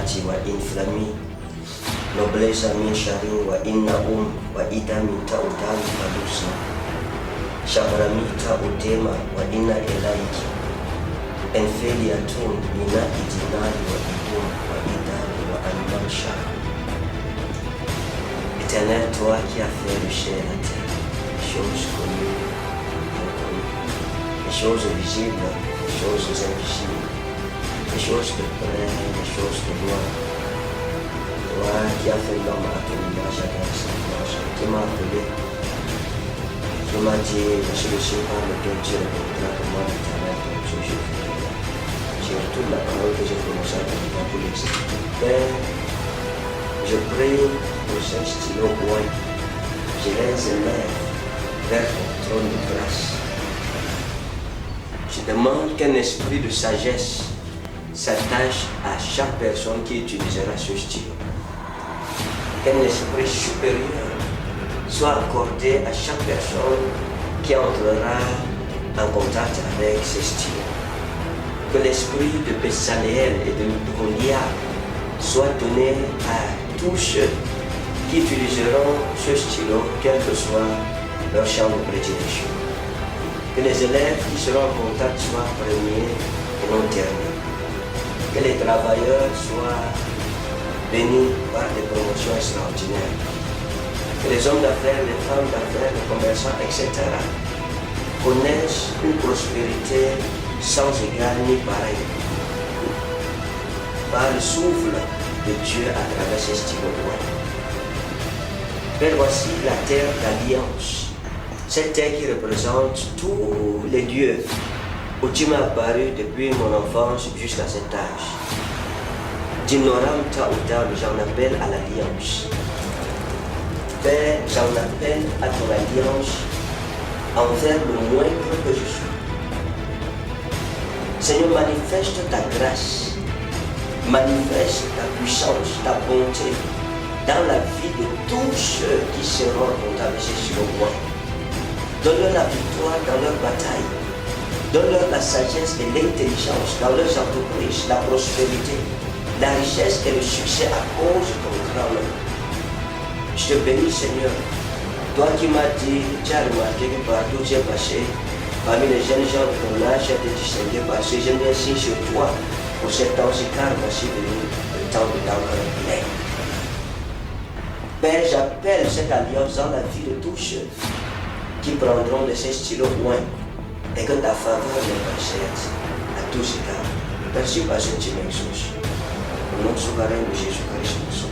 shati wa inflami nobleza min sharin wa inna wa idami ta'udami falusa Shamaramita udema wa inna ilaiki Enfeliatun mina idinari wa idum wa idari wa animalsha. Éternel, toi qui as fait le ciel et la terre, les choses connues et inconnues, les choses visibles, les choses invisibles, les choses de près, les choses de loin. Toi qui as fait l'homme à ton image et à ta semblance, qui m'a appelé, qui m'a dit, je suis le seul par lequel Dieu répondra que moi, l'Éternel, ton Dieu, je fais. J'ai toute la parole que j'ai prononcée à ton nom pour l'exécuter. Père, je prie pour ces stylos loin, je les élève vers ton trône de grâce. Je demande qu'un esprit de sagesse s'attache à chaque personne qui utilisera ce stylo. Qu'un esprit supérieur soit accordé à chaque personne qui entrera en contact avec ce stylo. Que l'esprit de Bessaléel et de Goliath soit donné à tous ceux qui utiliseront ce stylo, quel que soit leur champ de prédilection. Que les élèves qui seront en contact soient premiers et non derniers. Que les travailleurs soient bénis par des promotions extraordinaires. Que les hommes d'affaires, les femmes d'affaires, les commerçants, etc. connaissent une prospérité sans égal ni pareil. Par le souffle de Dieu à travers ces stylos. Père, voici la terre d'alliance. Cette terre qui représente tous les dieux où tu m'as apparu depuis mon enfance jusqu'à cet âge. D'Inoram Taoudam, j'en appelle à l'alliance. Père, j'en appelle à ton alliance envers le moindre que je suis. Seigneur, manifeste ta grâce, manifeste ta puissance, ta bonté dans la vie de tous ceux qui seront comptabilisés sur le roi. Donne-leur la victoire dans leur bataille. Donne-leur la sagesse et l'intelligence dans leurs entreprises, la prospérité, la richesse et le succès à cause de ton grand nom. Je te bénis, Seigneur. Toi qui m'as dit, tu as remarqué que partout où tu es passé, parmi les jeunes gens de ton âge, tu as été distingué parce que j'ai mis un signe sur toi pour cet temps si car voici venu le temps de t'encore plein. Père, j'appelle cette alliance dans la vie de tous ceux qui prendront de ces stylos loin et que ta faveur les concède à tous égards. Merci parce que tu m'exauces. Au nom de souverain de Jésus-Christ, nous sommes.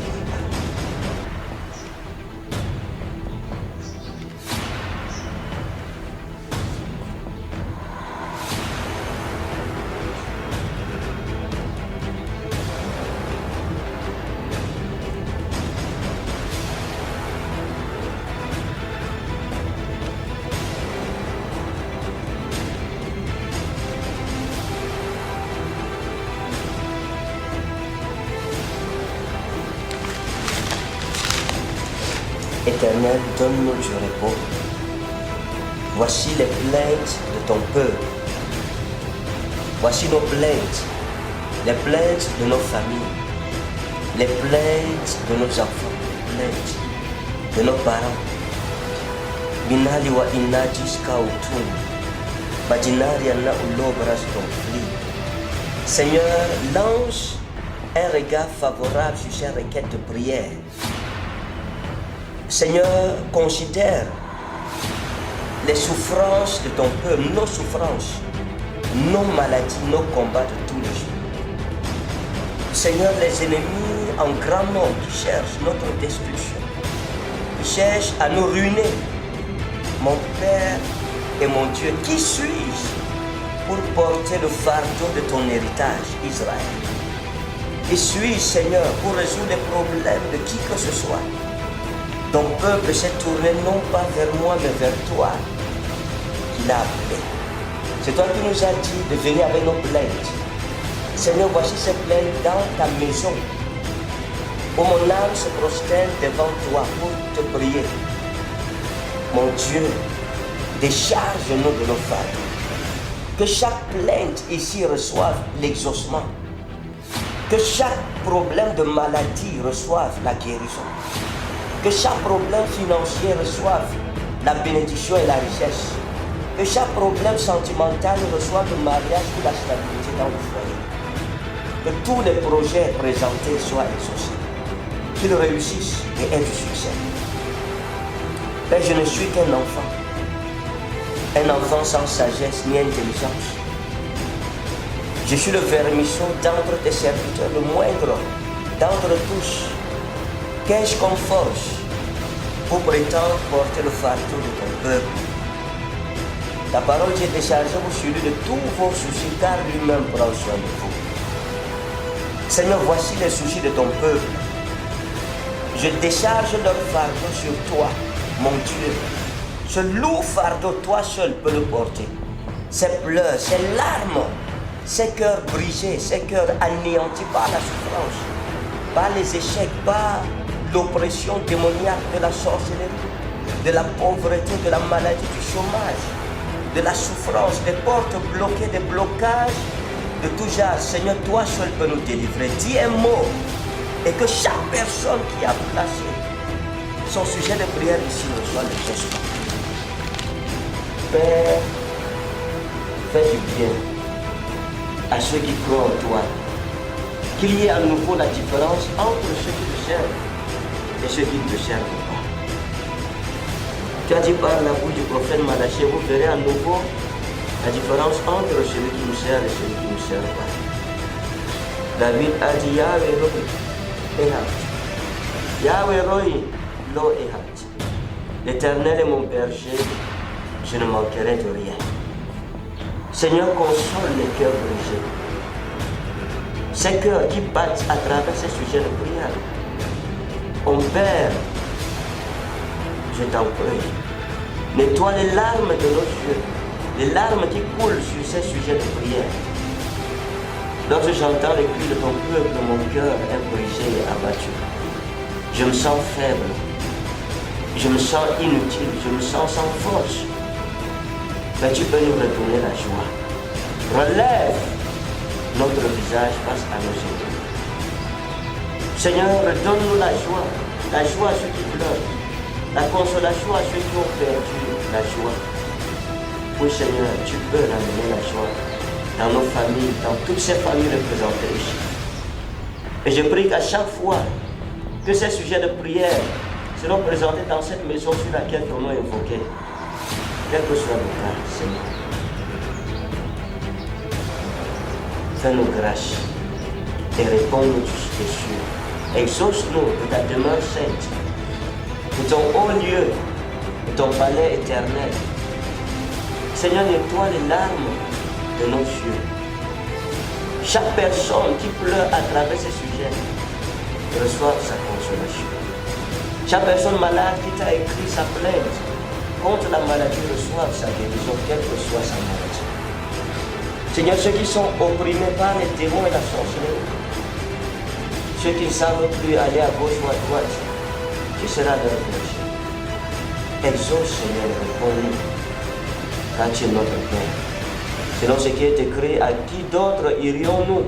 Éternel, donne-nous du repos. Voici les plaintes de ton peuple. Voici nos plaintes, les plaintes de nos familles, les plaintes de nos enfants, les plaintes de nos parents. Binali wa inajis kautun, bajinari anna ulobras conflit. Seigneur, lance un regard favorable sur ces requêtes de prière. Seigneur, considère les souffrances de ton peuple, nos souffrances, nos maladies, nos combats de tous les jours. Seigneur, les ennemis en grand nombre qui cherchent notre destruction, qui cherchent à nous ruiner. Mon Père et mon Dieu, qui suis-je pour porter le fardeau de ton héritage, Israël? Qui suis-je, Seigneur, pour résoudre les problèmes de qui que ce soit? Ton peuple s'est tourné non pas vers moi, mais vers toi, qui l'a appelé. C'est toi qui nous as dit de venir avec nos plaintes. Seigneur, voici ces plaintes dans ta maison, où mon âme se prosterne devant toi pour te prier. Mon Dieu, décharge-nous de nos fardeaux. Que chaque plainte ici reçoive l'exaucement. Que chaque problème de maladie reçoive la guérison. Que chaque problème financier reçoive la bénédiction et la richesse. Que chaque problème sentimental reçoive le mariage ou la stabilité dans le foyer. Que tous les projets présentés soient exaucés. Qu'ils réussissent et aient du succès. Père, je ne suis qu'un enfant. Un enfant sans sagesse ni intelligence. Je suis le vermisseau d'entre tes serviteurs, le moindre d'entre tous. Qu'ai-je comme force pour prétendre porter le fardeau de ton peuple? Ta parole dit déchargez vous sur lui de tous vos soucis, car lui-même prend soin de vous. Seigneur, voici les soucis de ton peuple. Je décharge leur fardeau sur toi, mon Dieu. Ce lourd fardeau, toi seul peux le porter. Ces pleurs, ces larmes, ces cœurs brisés, ces cœurs anéantis par la souffrance, par les échecs, par l'oppression démoniaque de la sorcellerie, de la pauvreté, de la maladie, du chômage, de la souffrance, des portes bloquées, des blocages de tout genre. Seigneur, toi seul peux nous délivrer. Dis un mot et que chaque personne qui a placé son sujet de prière ici reçoit le geste. Père, fais du bien à ceux qui croient en toi. Qu'il y ait à nouveau la différence entre ceux qui te servent et ceux qui ne te servent pas. Tu as dit par la bouche du prophète Malachie, vous verrez à nouveau la différence entre celui qui nous sert et celui qui ne nous sert pas. David a dit Yahweh Roi Ehat. Yahweh Roi Lo Ehat. L'Éternel est mon berger, je ne manquerai de rien. Seigneur, console les cœurs brisés. Ces cœurs qui battent à travers ces sujets de prière. Mon Père, je t'en prie, nettoie les larmes de nos yeux, les larmes qui coulent sur ces sujets de prière. Lorsque j'entends les cris de ton peuple, mon cœur est brisé et abattu. Je me sens faible, je me sens inutile, je me sens sans force. Mais tu peux nous retourner la joie. Relève notre visage face à nos ennemis. Seigneur, redonne-nous la joie à ceux qui pleurent, la consolation à ceux qui ont perdu la joie. Oui Seigneur, tu peux ramener la joie dans nos familles, dans toutes ces familles représentées ici. Et je prie qu'à chaque fois que ces sujets de prière seront présentés dans cette maison sur laquelle ton nom est invoqué, quel que soit le cas, Seigneur, fais-nous grâce et réponds-nous tout ce qui est sûr. Exauce-nous de ta demeure sainte, de ton haut lieu, de ton palais éternel. Seigneur, nettoie les larmes de nos yeux. Chaque personne qui pleure à travers ces sujets reçoit sa consolation. Chaque personne malade qui t'a écrit sa plainte contre la maladie reçoit sa guérison, quelle que soit sa maladie. Seigneur, ceux qui sont opprimés par les démons et la sorcellerie, ceux qui ne savent plus aller à gauche ou à droite, tu seras leur berger. Exauce, Seigneur, réponds-nous, car tu es notre Père. Selon ce qui est écrit, à qui d'autre irions-nous?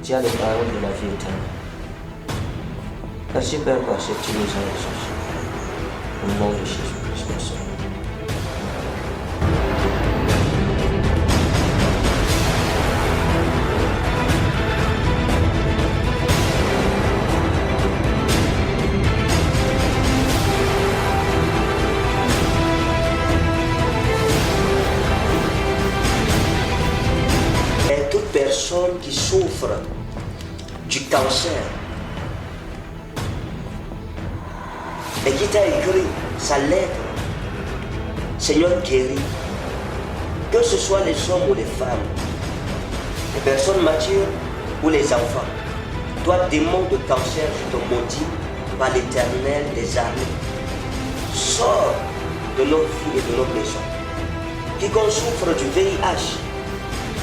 Tu as les paroles de la vie éternelle. Merci Père parce que tu nous as exaucés. Au nom de Jésus-Christ, mon Seigneur. Et toute personne qui souffre du cancer et qui t'a écrit sa lettre, Seigneur, guéris. Que ce soit les hommes ou les femmes, les personnes matures ou les enfants, toi, démon de cancer, je te maudis par l'Éternel des armées. Sors de nos vies et de nos maisons. Quiconque souffre du VIH,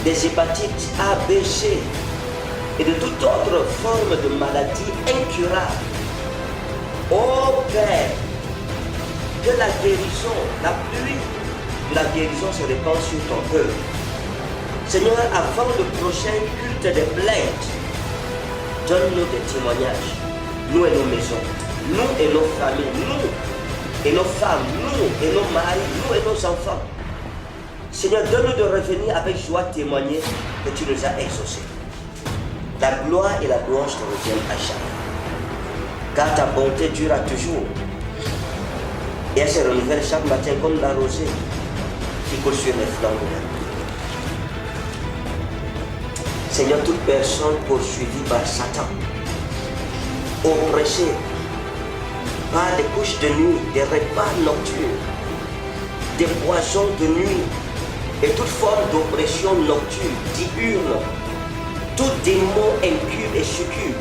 des hépatites A, B, C et de toute autre forme de maladie incurable, oh Père, que la guérison, la pluie de la guérison se répand sur ton peuple. Seigneur, avant le prochain culte des plaintes, donne-nous des témoignages, nous et nos maisons, nous et nos familles, nous et nos femmes, nous et nos maris, nous et nos enfants. Seigneur, donne-nous de revenir avec joie témoigner que tu nous as exaucés. La gloire et la louange te reviennent à jamais. Car ta bonté durera toujours. Et elle se renouvelle chaque matin comme la rosée qui coule sur les flancs de la pluie. Seigneur, toute personne poursuivie par Satan, oppressée par des couches de nuit, des repas nocturnes, des poisons de nuit et toute forme d'oppression nocturne, diurne, tout démon impur et succube,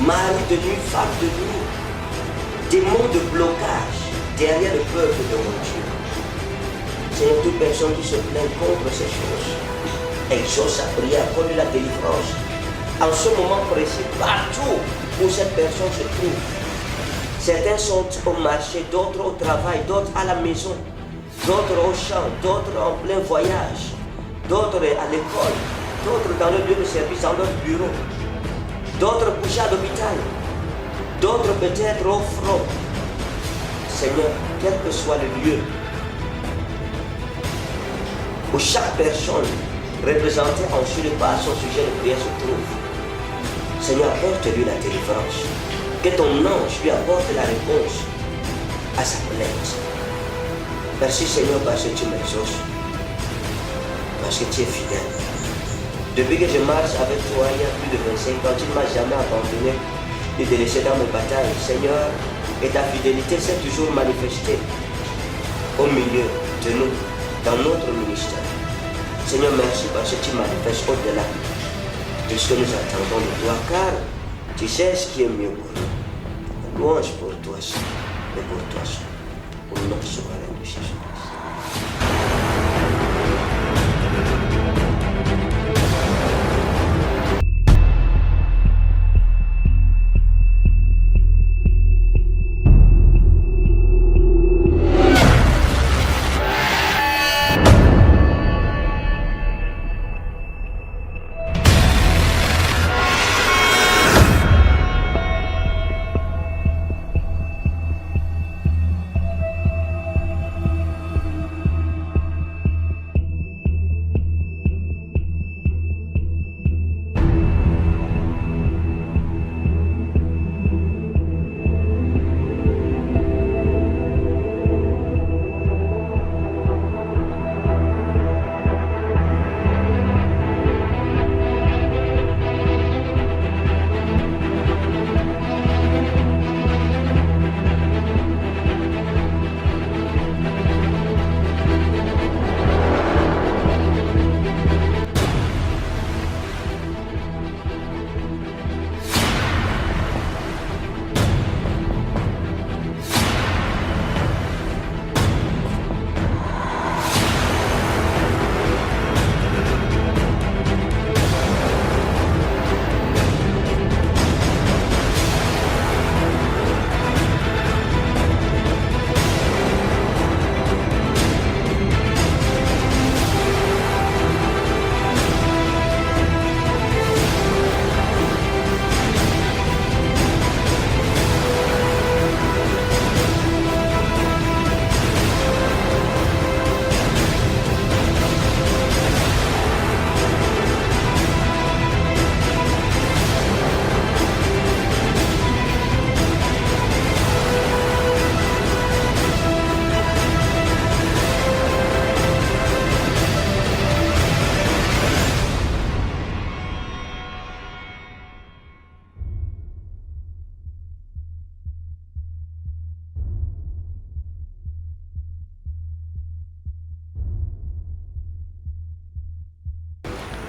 mari de nuit, femme de nuit, démon de blocage derrière le peuple de mon Dieu. Seigneur, toute personne qui se plaint contre ces choses, exauce sa prière, accorde la délivrance. En ce moment précis, partout où cette personne se trouve, certains sont au marché, d'autres au travail, d'autres à la maison, d'autres au champ, d'autres en plein voyage, d'autres à l'école, d'autres dans le lieu de service, dans leur bureau, d'autres couchés à l'hôpital, d'autres peut-être au front. Seigneur, quel que soit le lieu où chaque personne représentée ensuite par son sujet de prière se trouve, Seigneur, apporte-lui la délivrance. Que ton ange lui apporte la réponse à sa plainte. Merci Seigneur parce que tu m'exauces, parce que tu es fidèle. Depuis que je marche avec toi il y a plus de 25 ans, tu ne m'as jamais abandonné et délaissé dans mes batailles. Seigneur, et ta fidélité s'est toujours manifestée au milieu de nous, dans notre ministère. Seigneur, merci parce que tu manifestes au-delà de ce que nous attendons de toi, car tu sais ce qui est mieux pour nous. Louange pour toi seul et pour toi seul, au nom souverain de Jésus-Christ.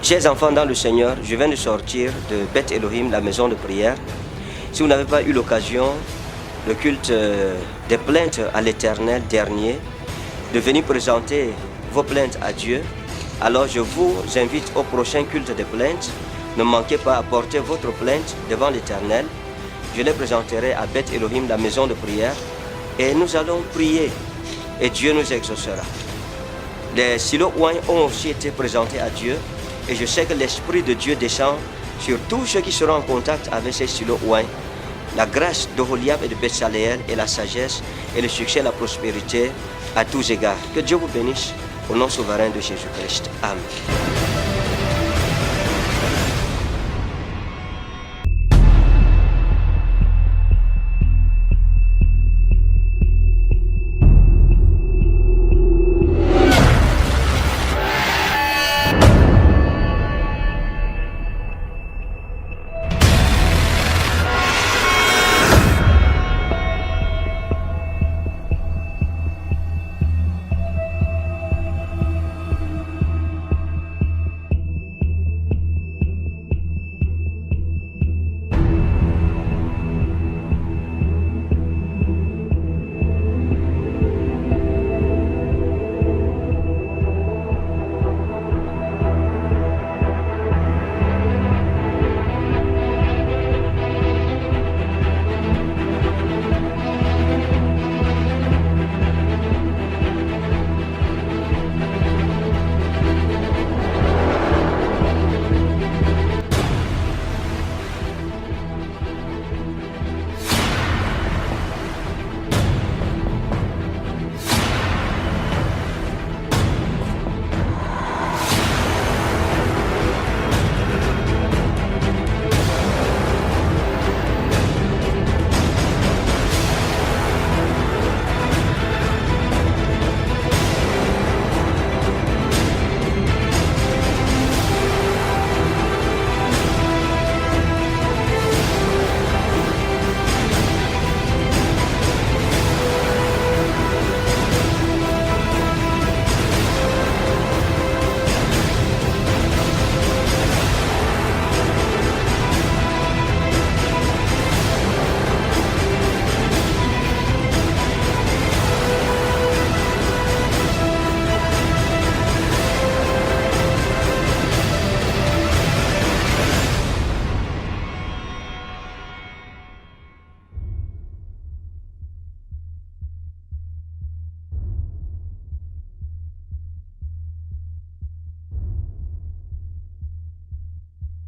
Chers enfants dans le Seigneur, je viens de sortir de Beth Elohim, la maison de prière. Si vous n'avez pas eu l'occasion, le culte des plaintes à l'Éternel dernier, de venir présenter vos plaintes à Dieu, alors je vous invite au prochain culte des plaintes. Ne manquez pas à porter votre plainte devant l'Éternel. Je les présenterai à Beth Elohim, la maison de prière, et nous allons prier et Dieu nous exaucera. Les silos ouin ont aussi été présentés à Dieu. Et je sais que l'Esprit de Dieu descend sur tous ceux qui seront en contact avec ces stylos ouin, la grâce d'Oholiab et de Betsaleel et la sagesse et le succès et la prospérité à tous égards. Que Dieu vous bénisse au nom souverain de Jésus-Christ. Amen.